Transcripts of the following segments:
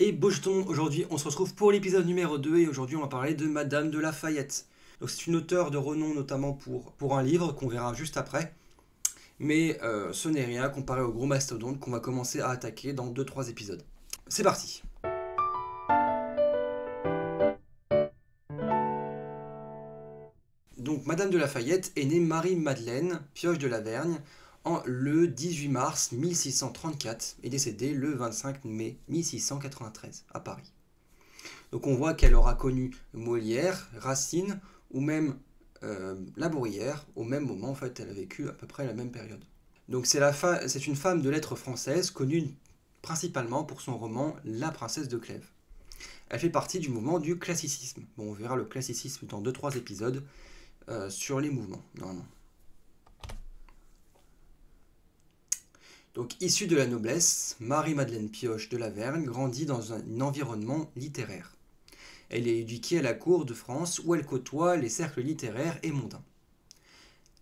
Les beaux jetons, aujourd'hui on se retrouve pour l'épisode numéro 2 et aujourd'hui on va parler de Madame de Lafayette. Donc c'est une auteure de renom notamment pour un livre qu'on verra juste après. Mais ce n'est rien comparé au gros mastodonte qu'on va commencer à attaquer dans 2-3 épisodes. C'est parti. Donc Madame de Lafayette est née Marie-Madeleine Pioche de Lavergne le 18 mars 1634 et décédée le 25 mai 1693 à Paris. Donc on voit qu'elle aura connu Molière, Racine ou même La Bruyère au même moment. En fait, elle a vécu à peu près la même période. Donc c'est une femme de lettres française connue principalement pour son roman La Princesse de Clèves. Elle fait partie du mouvement du classicisme. Bon, on verra le classicisme dans 2-3 épisodes sur les mouvements, normalement. Donc, issue de la noblesse, Marie-Madeleine Pioche de Lavergne grandit dans un environnement littéraire. Elle est éduquée à la cour de France où elle côtoie les cercles littéraires et mondains.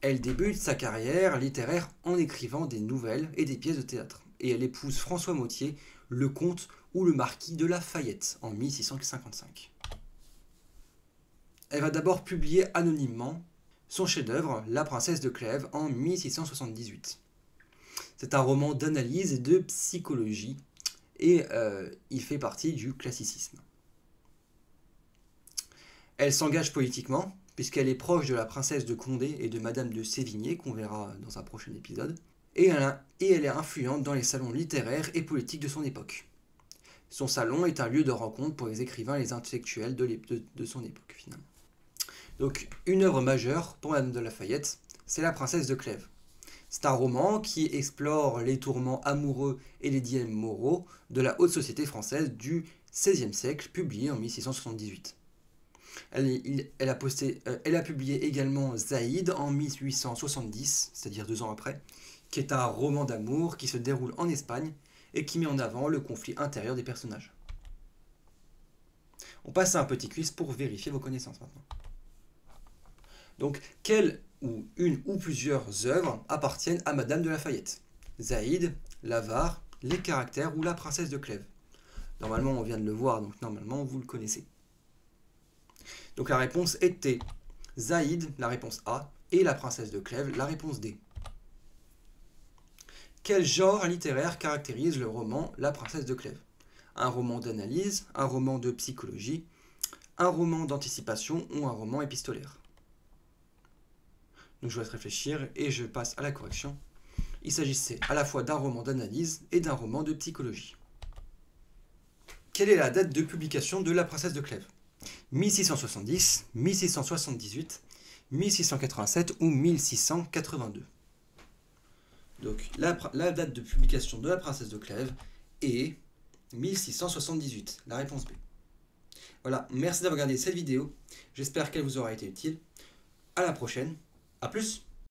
Elle débute sa carrière littéraire en écrivant des nouvelles et des pièces de théâtre. Et elle épouse François Mottier, le comte ou le marquis de Lafayette en 1655. Elle va d'abord publier anonymement son chef-d'œuvre, La Princesse de Clèves, en 1678. C'est un roman d'analyse et de psychologie, et il fait partie du classicisme. Elle s'engage politiquement, puisqu'elle est proche de la princesse de Condé et de Madame de Sévigné, qu'on verra dans un prochain épisode, et elle est influente dans les salons littéraires et politiques de son époque. Son salon est un lieu de rencontre pour les écrivains et les intellectuels de son époque, finalement. Donc, une œuvre majeure pour Madame de Lafayette, c'est La Princesse de Clèves. C'est un roman qui explore les tourments amoureux et les dilemmes moraux de la haute société française du XVIe siècle, publié en 1678. Elle a publié également Zaïd en 1870, c'est-à-dire 2 ans après, qui est un roman d'amour qui se déroule en Espagne et qui met en avant le conflit intérieur des personnages. On passe à un petit quiz pour vérifier vos connaissances maintenant. Donc, quelle ou une ou plusieurs œuvres appartiennent à Madame de Lafayette? Zaïd, l'Avare, Les Caractères ou La Princesse de Clèves. Normalement, on vient de le voir, donc normalement, vous le connaissez. Donc la réponse était Zaïd, la réponse A, et La Princesse de Clèves, la réponse D. Quel genre littéraire caractérise le roman La Princesse de Clèves? Un roman d'analyse, un roman de psychologie, un roman d'anticipation ou un roman épistolaire? Donc je vous laisse réfléchir et je passe à la correction. Il s'agissait à la fois d'un roman d'analyse et d'un roman de psychologie. Quelle est la date de publication de La Princesse de Clèves? 1670, 1678, 1687 ou 1682. Donc la date de publication de La Princesse de Clèves est 1678, la réponse B. Voilà, merci d'avoir regardé cette vidéo, j'espère qu'elle vous aura été utile. À la prochaine, à plus!